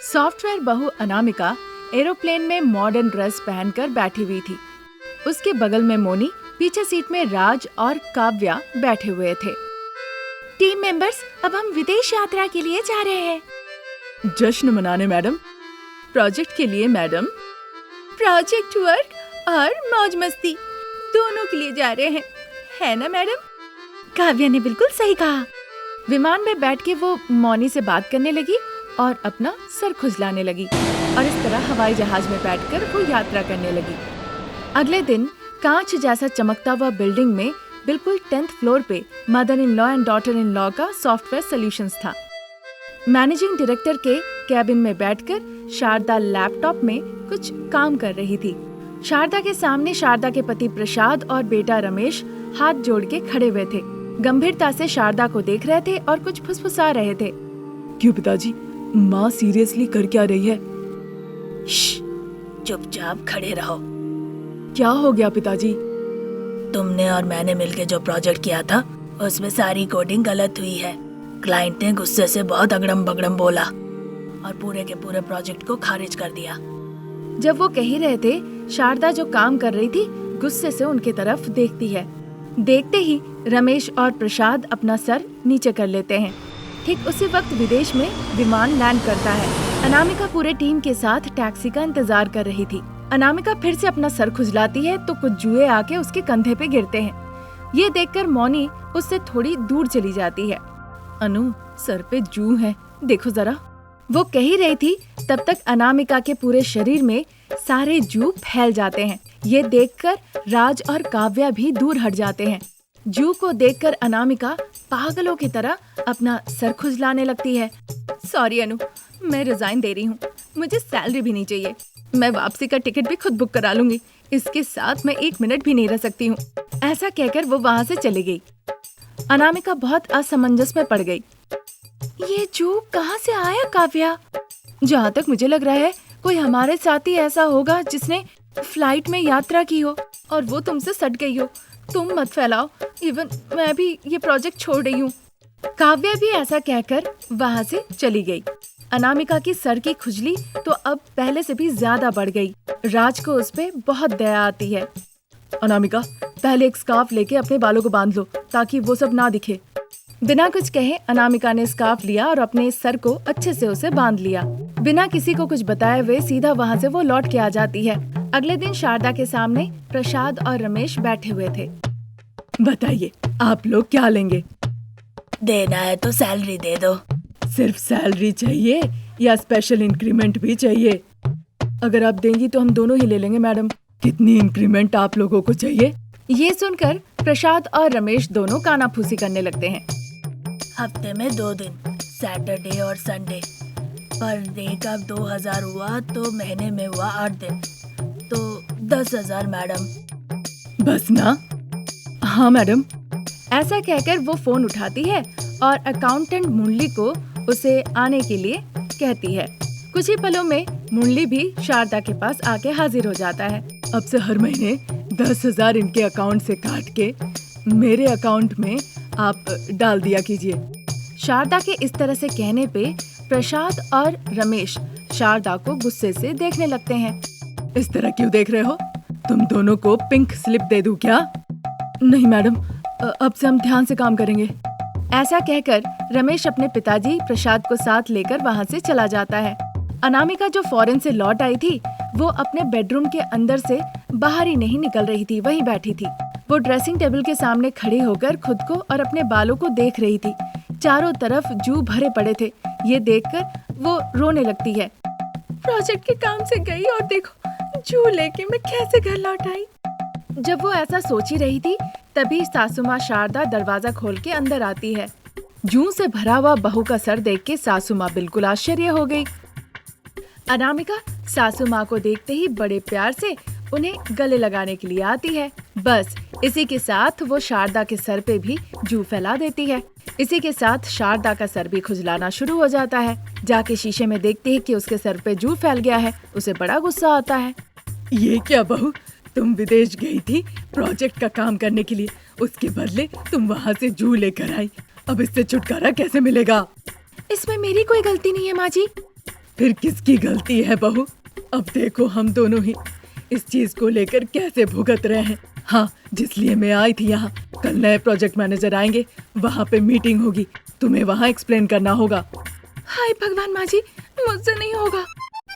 Software बहू Anamika aeroplane में modern dress पहनकर बैठी हुई थी। उसके बगल में मोनी, पीछे सीट में राज और काव्या बैठे हुए थे। टीम मेंबर्स, अब हम विदेश यात्रा के लिए जा रहे हैं। जश्न मनाने मैडम। प्रोजेक्ट के लिए मैडम। प्रोजेक्ट वर्क और मौज मस्ती दोनों के लिए जा रहे हैं, है ना मैडम? काव्या ने बिल्कुल सही कहा। विमान में बैठ के वो मौनी से बात करने लगी और अपना सर खुजलाने लगी और इस तरह हवाई जहाज में बैठकर वो यात्रा करने लगी। अगले दिन कांच जैसा चमकता हुआ बिल्डिंग में बिल्कुल 10th फ्लोर पे mother in law and daughter in law का सॉफ्टवेयर सॉल्यूशंस था। मैनेजिंग डायरेक्टर के कैबिन में बैठकर शारदा लैपटॉप में कुछ काम कर रही थी। शारदा के सामने शारदा के पति प्रसाद और बेटा रमेश हाथ जोड़ के खड़े हुए थे। गंभीरता से शारदा को देख रहे थे और कुछ फुसफुसा रहे थे। क्यों पिताजी, माँ सीरियसली कर क्या रही है? चुपचाप खड़े रहो। क्या हो गया पिताजी? तुमने और मैंने मिलके जो प्रोजेक्ट किया था उसमें सारी कोडिंग गलत हुई है। क्लाइंट ने गुस्से से बहुत अगड़म बगड़म बोला और पूरे के पूरे प्रोजेक्ट को खारिज कर दिया। जब वो कह ही रहे थे, शारदा जो काम कर रही थी गुस्से से उनकी तरफ देखती है। देखते ही रमेश और प्रसाद अपना सर नीचे कर लेते हैं। ठीक उसी वक्त विदेश में विमान लैंड करता है। अनामिका पूरे टीम के साथ टैक्सी का इंतजार कर रही थी। अनामिका फिर से अपना सर खुजलाती है तो कुछ जुए आके उसके कंधे पे गिरते हैं। ये देखकर मौनी उससे थोड़ी दूर चली जाती है। अनु, सर पे जू है, देखो जरा। वो कह ही रही थी तब तक अनामिका के पूरे शरीर में सारे जू फैल जाते हैं। ये देखकर राज और काव्या भी दूर हट जाते हैं। जू को देखकर अनामिका पागलों की तरह अपना सर खुजलाने लगती है। सॉरी अनु, मैं रिजाइन दे रही हूँ। मुझे सैलरी भी नहीं चाहिए। मैं वापसी का टिकट भी खुद बुक करा लूंगी। इसके साथ मैं 1 मिनट भी नहीं रह सकती हूँ। ऐसा कहकर वो वहाँ से चली गई। अनामिका बहुत असमंजस में पड़ गई। ये जू कहाँ से आया काव्या? जहाँ तक मुझे लग रहा है कोई हमारे साथ ही ऐसा होगा जिसने फ्लाइट में यात्रा की हो और वो तुमसे सट गई हो। तुम मत फैलाओ, इवन मैं भी ये प्रोजेक्ट छोड़ रही हूँ। काव्या भी ऐसा कहकर वहाँ से चली गई। अनामिका की सर की खुजली तो अब पहले से भी ज्यादा बढ़ गई। राज को उस पे बहुत दया आती है। अनामिका, पहले एक स्कार्फ लेके अपने बालों को बांध लो ताकि वो सब ना दिखे। बिना कुछ कहे अनामिका ने स्कार्फ लिया और अपने सर को अच्छे से उसे बांध लिया। बिना किसी को कुछ बताए हुए सीधा वहाँ से वो लौट के आ जाती है। अगले दिन शारदा के सामने प्रसाद और रमेश बैठे हुए थे। बताइए, आप लोग क्या लेंगे? देना है तो सैलरी दे दो। सिर्फ सैलरी चाहिए या स्पेशल इंक्रीमेंट भी चाहिए? अगर आप देंगी तो हम दोनों ही ले लेंगे मैडम। कितनी इंक्रीमेंट आप लोगों को चाहिए? ये सुनकर प्रसाद और रमेश दोनों कानाफूसी करने लगते हैं। हफ्ते में 2 दिन, सैटरडे और संडे। पर डे का 2000 हुआ तो महीने में हुआ 8 दिन, तो 10,000 मैडम। बस ना? हाँ मैडम। ऐसा कहकर वो फोन उठाती है और अकाउंटेंट मुरली को उसे आने के लिए कहती है। कुछ ही पलों में मुरली भी शारदा के पास आके हाजिर हो जाता है। अब से हर महीने 10,000 इनके अकाउंट से काट के मेरे अकाउंट में आप डाल दिया कीजिए। शारदा के इस तरह से कहने पे प्रसाद और रमेश शारदा को गुस्से से देखने लगते हैं। इस तरह क्यों देख रहे हो? तुम दोनों को पिंक स्लिप दे दूं क्या? नहीं मैडम, अब से हम ध्यान से काम करेंगे। ऐसा कहकर रमेश अपने पिताजी प्रसाद को साथ लेकर वहाँ से चला जाता है। अनामिका जो फॉरेन से लौट आई थी, वो अपने बेडरूम के अंदर से बाहर ही नहीं निकल रही थी, वहीं बैठी थी। वो ड्रेसिंग टेबल के सामने खड़ी होकर खुद को और अपने बालों को देख रही थी। चारों तरफ जू भरे पड़े थे। ये देखकर वो रोने लगती है। प्रोजेक्ट के काम से गई और देखो जू लेके मैं कैसे घर लौट आई। जब वो ऐसा सोच ही रही थी तभी सासू माँ शारदा दरवाजा खोल के अंदर आती है। जू से भरा हुआ बहू का सर देख के सासू माँ बिल्कुल आश्चर्य हो गई। अनामिका सासू माँ को देखते ही बड़े प्यार से उन्हें गले लगाने के लिए आती है। बस इसी के साथ वो शारदा के सर पे भी जू फैला देती है। इसी के साथ शारदा का सर भी खुजलाना शुरू हो जाता है। जाके शीशे में देखती है कि उसके सर पे जू फैल गया है। उसे बड़ा गुस्सा आता है। ये क्या बहू, तुम विदेश गई थी प्रोजेक्ट का काम करने के लिए, उसके बदले तुम वहाँ से जू लेकर आई। अब इससे छुटकारा कैसे मिलेगा? इसमें मेरी कोई गलती नहीं है माँ जी। फिर किसकी गलती है बहू? अब देखो हम दोनों ही इस चीज को लेकर कैसे भुगत रहे हैं। हाँ, जिसलिए मैं आई थी यहाँ, कल नए प्रोजेक्ट मैनेजर आएंगे, वहाँ पे मीटिंग होगी, तुम्हें वहाँ एक्सप्लेन करना होगा। हाय भगवान माँ जी, मुझसे नहीं होगा,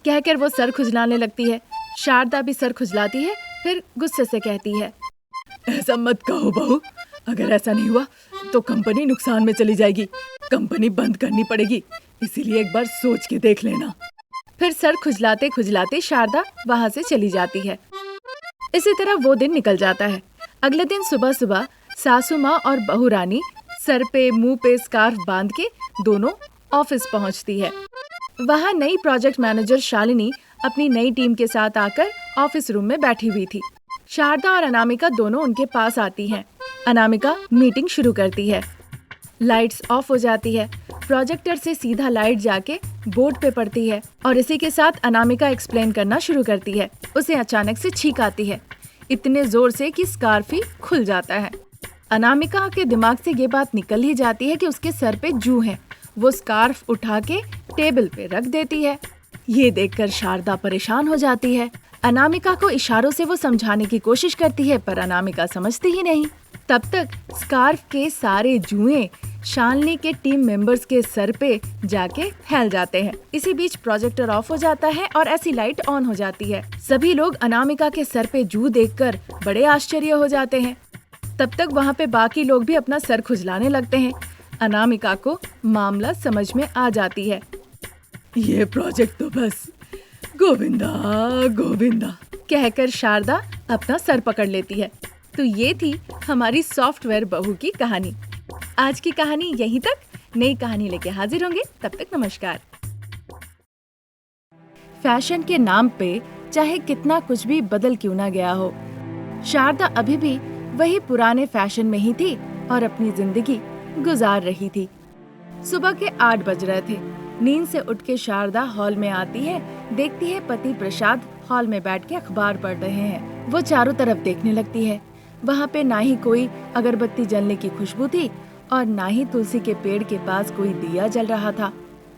कहकर वो सर खुजलाने लगती है। शारदा भी सर खुजलाती है, फिर गुस्से से कहती है, ऐसा मत कहो बहू, अगर ऐसा नहीं हुआ तो कंपनी नुकसान में चली जाएगी, कंपनी बंद करनी पड़ेगी, इसीलिए एक बार सोच के देख लेना। फिर सर खुजलाते खुजलाते शारदा वहाँ से चली जाती है। इसी तरह वो दिन निकल जाता है। अगले दिन सुबह सुबह सासू माँ और बहू रानी सर पे मुंह पे स्कार्फ बांध के दोनों ऑफिस पहुँचती है। वहाँ नई प्रोजेक्ट मैनेजर शालिनी अपनी नई टीम के साथ आकर ऑफिस रूम में बैठी हुई थी। शारदा और अनामिका दोनों उनके पास आती हैं। अनामिका मीटिंग शुरू करती है। लाइट्स ऑफ हो जाती है। प्रोजेक्टर से सीधा लाइट जाके बोर्ड पे पड़ती है और इसी के साथ अनामिका एक्सप्लेन करना शुरू करती है। उसे अचानक से छींक आती है, इतने जोर से कि स्कार्फ ही खुल जाता है। अनामिका के दिमाग से ये बात निकल ही जाती है कि उसके सर पे जूं है। वो स्कार्फ उठा के टेबल पे रख देती है। ये देखकर शारदा परेशान हो जाती है। अनामिका को इशारों से वो समझाने की कोशिश करती है, पर अनामिका समझती ही नहीं। तब तक स्कार्फ के सारे जुएं शालिनी के टीम मेंबर्स के सर पे जाके फैल जाते हैं। इसी बीच प्रोजेक्टर ऑफ हो जाता है और ऐसी लाइट ऑन हो जाती है। सभी लोग अनामिका के सर पे जू देखकर बड़े आश्चर्य हो जाते हैं। तब तक वहाँ पे बाकी लोग भी अपना सर खुजलाने लगते हैं। अनामिका को मामला समझ में आ जाती है। ये प्रोजेक्ट तो बस गोविंदा गोविंदा कहकर शारदा अपना सर पकड़ लेती है। तो ये थी हमारी सॉफ्टवेयर बहू की कहानी। आज की कहानी यहीं तक। नई कहानी लेके हाजिर होंगे, तब तक नमस्कार। फैशन के नाम पे चाहे कितना कुछ भी बदल क्यों ना गया हो, शारदा अभी भी वही पुराने फैशन में ही थी और अपनी जिंदगी गुजार रही थी। सुबह के 8 बज रहे थे। नींद से उठ के शारदा हॉल में आती है। देखती है पति प्रसाद हॉल में बैठ के अखबार पढ़ रहे हैं। वो चारों तरफ देखने लगती है। वहाँ पे ना ही कोई अगरबत्ती जलने की खुशबू थी और ना ही तुलसी के पेड़ के पास कोई दिया जल रहा था।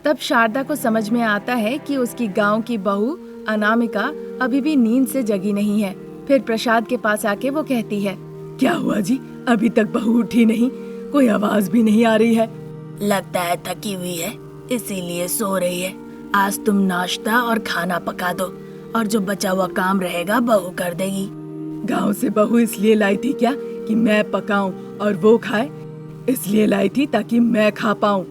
तब शारदा को समझ में आता है कि उसकी गांव की बहू अनामिका अभी भी नींद से जगी नहीं है। फिर प्रसाद के पास आके वो कहती है, क्या हुआ जी, अभी तक बहू उठी नहीं, कोई आवाज भी नहीं आ रही है। लगता है थकी हुई है, इसीलिए सो रही है। आज तुम नाश्ता और खाना पका दो और जो बचा हुआ काम रहेगा बहू कर देगी। गांव से बहू इसलिए लाई थी क्या कि मैं पकाऊं और वो खाए? इसलिए लाई थी ताकि मैं खा पाऊं।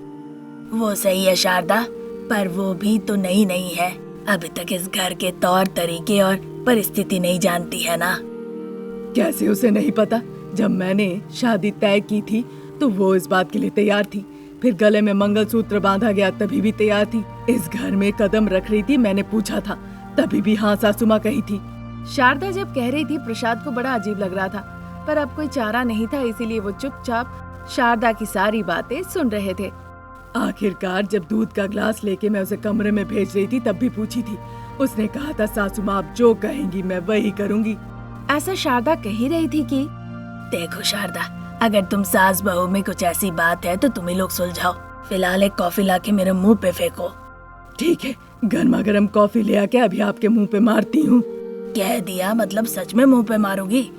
वो सही है शारदा, पर वो भी तो नहीं है। अभी तक इस घर के तौर तरीके और परिस्थिति नहीं जानती है ना। कैसे उसे नहीं पता? जब मैंने शादी तय की थी तो वो इस बात के लिए तैयार थी। फिर गले में मंगलसूत्र बांधा गया तभी भी तैयार थी। इस घर में कदम रख रही थी, मैंने पूछा था तभी भी हाँ सासू माँ कही थी। शारदा जब कह रही थी प्रसाद को बड़ा अजीब लग रहा था, पर अब कोई चारा नहीं था, इसीलिए वो चुपचाप शारदा की सारी बातें सुन रहे थे। आखिरकार जब दूध का ग्लास लेके मैं उसे कमरे में भेज रही थी तब भी पूछी थी। उसने कहा था सासू माँ आप जो कहेंगी मैं वही करूँगी। ऐसा शारदा कह ही रही थी कि देखो शारदा, अगर तुम सास बहू में कुछ ऐसी बात है तो तुम ही लोग सुलझाओ। फिलहाल एक कॉफी लाके मेरे मुंह पे फेंको। ठीक है, गर्मा गर्म कॉफी ले आके अभी आपके मुंह पे मारती हूँ। कह दिया मतलब सच में मुंह पे मारूंगी।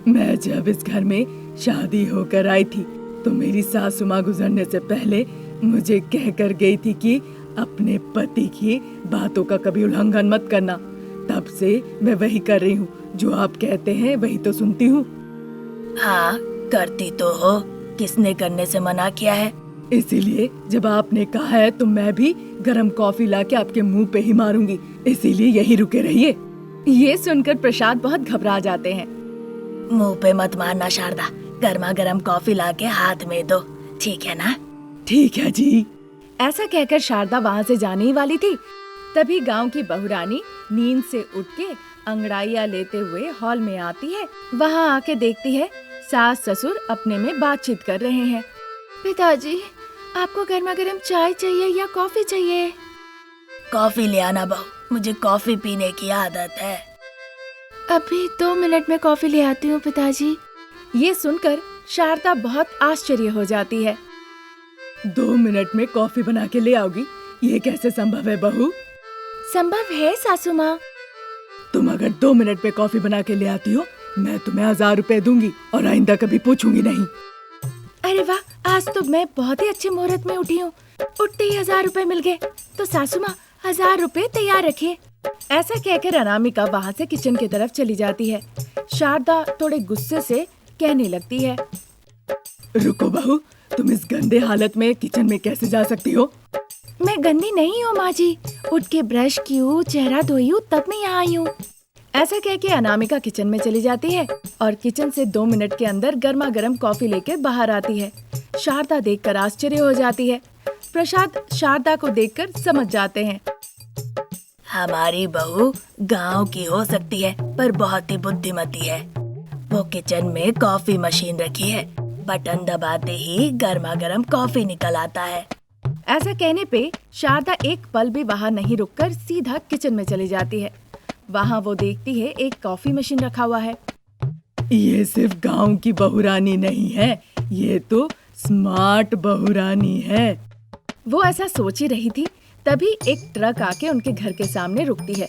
मैं जब इस घर में शादी होकर आई थी तो मेरी सासू माँ गुजरने से पहले मुझे कह कर गई थी कि अपने पति की बातों का कभी उल्लंघन मत करना। तब से मैं वही कर रही हूँ, जो आप कहते हैं वही तो सुनती हूँ। हाँ करती तो हो, किसने करने से मना किया है? इसीलिए जब आपने कहा है तो मैं भी गरम कॉफी लाके आपके मुंह पे ही मारूंगी, इसीलिए यही रुके रहिए। ये सुनकर प्रसाद बहुत घबरा जाते हैं। मुंह पे मत मारना शारदा, गर्मा गर्म कॉफी लाके हाथ में दो, ठीक है ना? ठीक है जी। ऐसा कहकर शारदा वहाँ से जाने ही वाली थी। तभी गांव की बहुरानी नींद से उठ के अंगड़ाइयाँ लेते हुए हॉल में आती है। वहाँ आके देखती है सास ससुर अपने में बातचीत कर रहे हैं। पिताजी, आपको गर्मा गर्म चाय चाहिए या कॉफी चाहिए? कॉफी ले आना बहू, मुझे कॉफी पीने की आदत है। अभी 2 मिनट में कॉफी ले आती हूँ पिताजी। ये सुनकर शारदा बहुत आश्चर्य हो जाती है। 2 मिनट में कॉफी बना के ले आओगी? ये कैसे संभव है बहू? संभव है सासू माँ। तुम अगर 2 मिनट में कॉफी बना के ले आती हो, मैं तुम्हें 1000 रुपए दूंगी और आइंदा कभी पूछूंगी नहीं। अरे वाह, आज तो मैं बहुत ही अच्छे मुहूर्त में उठी हूँ। उठते ही 1000 रुपए मिल गए, तो सासू माँ 1000 रुपए तैयार रखिए। ऐसा कहकर अनामिका वहाँ से किचन की तरफ चली जाती है। शारदा थोड़े गुस्से से कहने लगती है, रुको बहू, तुम इस गंदे हालत में किचन में कैसे जा सकती हो? मैं गंदी नहीं हूँ माँ जी, उठ के ब्रश की हूँ, चेहरा धोई हूँ, तब मैं यहाँ आई हूँ। ऐसा कह के अनामिका किचन में चली जाती है और किचन से 2 मिनट के अंदर गर्मा गर्म कॉफी लेकर बाहर आती है। शारदा देखकर आश्चर्य हो जाती है। प्रसाद शारदा को देखकर समझ जाते हैं। हमारी बहू गांव की हो सकती है, पर बहुत ही बुद्धिमती है। वो किचन में कॉफी मशीन रखी है, बटन दबाते ही गर्मा गर्म कॉफी निकल आता है। ऐसा कहने पे शारदा एक पल भी बाहर नहीं रुककर सीधा किचन में चली जाती है। वहाँ वो देखती है एक कॉफी मशीन रखा हुआ है। ये सिर्फ गांव की बहुरानी नहीं है, ये तो स्मार्ट बहुरानी है। वो ऐसा सोच ही रही थी, तभी एक ट्रक आके उनके घर के सामने रुकती है।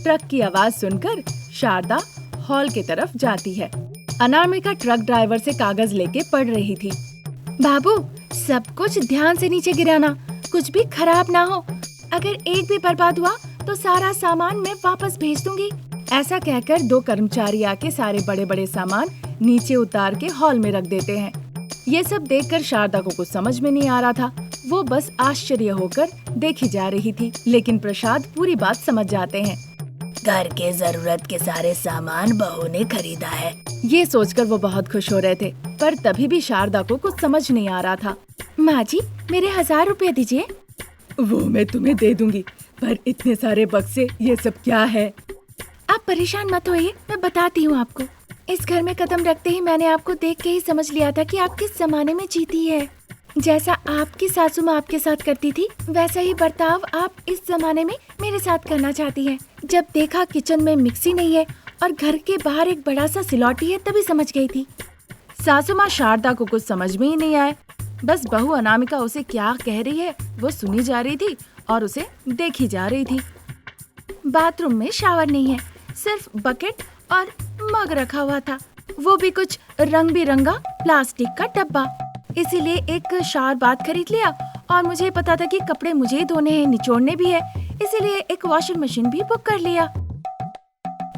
ट्रक की आवाज सुनकर शारदा हॉल की तरफ जाती है। अनामिका ट्रक ड्राइवर से कागज लेके पढ़ रही थी। बाबू, सब कुछ ध्यान से नीचे गिराना, कुछ भी खराब ना हो। अगर एक भी बर्बाद हुआ तो सारा सामान मैं वापस भेज दूंगी। ऐसा कहकर 2 कर्मचारी आके सारे बड़े बड़े सामान नीचे उतार के हॉल में रख देते हैं। ये सब देखकर शारदा को कुछ समझ में नहीं आ रहा था। वो बस आश्चर्य होकर देखी जा रही थी, लेकिन प्रसाद पूरी बात समझ जाते हैं। घर के जरूरत के सारे सामान बहू ने खरीदा है। ये सोचकर वो बहुत खुश हो रहे थे, पर तभी भी शारदा को कुछ समझ नहीं आ रहा था। माँ जी, मेरे 1000 रुपए दीजिए। वो मैं तुम्हें दे दूंगी, पर इतने सारे बक्से, ये सब क्या है? आप परेशान मत होइए, मैं बताती हूँ आपको। इस घर में कदम रखते ही मैंने आपको देख के ही समझ लिया था कि आप किस जमाने में जीती है। जैसा आपकी सासू माँ आपके साथ करती थी, वैसा ही बर्ताव आप इस जमाने में मेरे साथ करना चाहती है। जब देखा किचन में मिक्सी नहीं है और घर के बाहर एक बड़ा सा सिलौटी है, तभी समझ गई थी। सासू माँ शारदा को कुछ समझ में ही नहीं आया। बस बहू अनामिका उसे क्या कह रही है वो सुनी जा रही थी और उसे देखी जा रही थी। बाथरूम में शावर नहीं है, सिर्फ बकेट और मग रखा हुआ था, वो भी कुछ रंग बिरंगा प्लास्टिक का डब्बा। इसीलिए एक शावर बाथ खरीद लिया और मुझे पता था कि कपड़े मुझे ही धोने हैं, निचोड़ने भी है, इसीलिए एक वॉशिंग मशीन भी बुक कर लिया।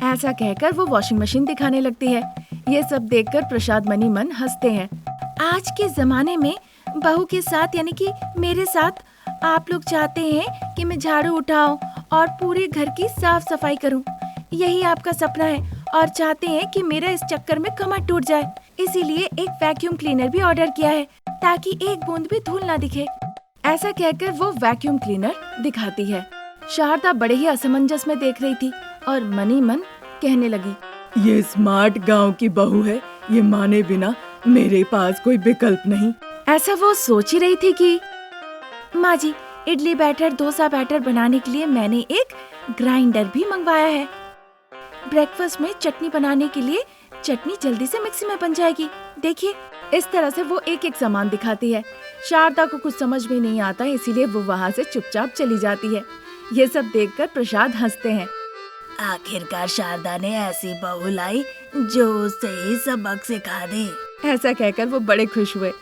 ऐसा कहकर वो वॉशिंग मशीन दिखाने लगती है। ये सब देखकर प्रसाद मनी मन हंसते हैं। आज के जमाने में बहू के साथ यानी कि मेरे साथ आप लोग चाहते हैं कि मैं झाड़ू उठाऊं और पूरे घर की साफ सफाई करूं। यही आपका सपना है और चाहते हैं कि मेरा इस चक्कर में कमर टूट जाए। इसीलिए एक वैक्यूम क्लीनर भी ऑर्डर किया है ताकि एक बूंद भी धूल ना दिखे। ऐसा कहकर वो वैक्यूम क्लीनर दिखाती है। शारदा बड़े ही असमंजस में देख रही थी और मनी मन कहने लगी, ये स्मार्ट गांव की बहू है, ये माने बिना मेरे पास कोई विकल्प नहीं। ऐसा वो सोच ही रही थी कि माँ जी, इडली बैटर, डोसा बैटर बनाने के लिए मैंने एक ग्राइंडर भी मंगवाया है। ब्रेकफास्ट में चटनी बनाने के लिए चटनी जल्दी से मिक्सी में बन जाएगी। देखिए, इस तरह से वो एक एक सामान दिखाती है। शारदा को कुछ समझ में नहीं आता, इसीलिए वो वहाँ से चुपचाप चली जाती है। ये सब देखकर प्रसाद हंसते हैं। आखिरकार शारदा ने ऐसी बहू लाई जो उसे ही सबक सिखा दे। ऐसा कहकर वो बड़े खुश हुए।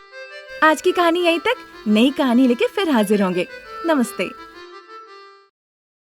आज की कहानी यहीं तक। नई कहानी लेके फिर हाजिर होंगे। नमस्ते।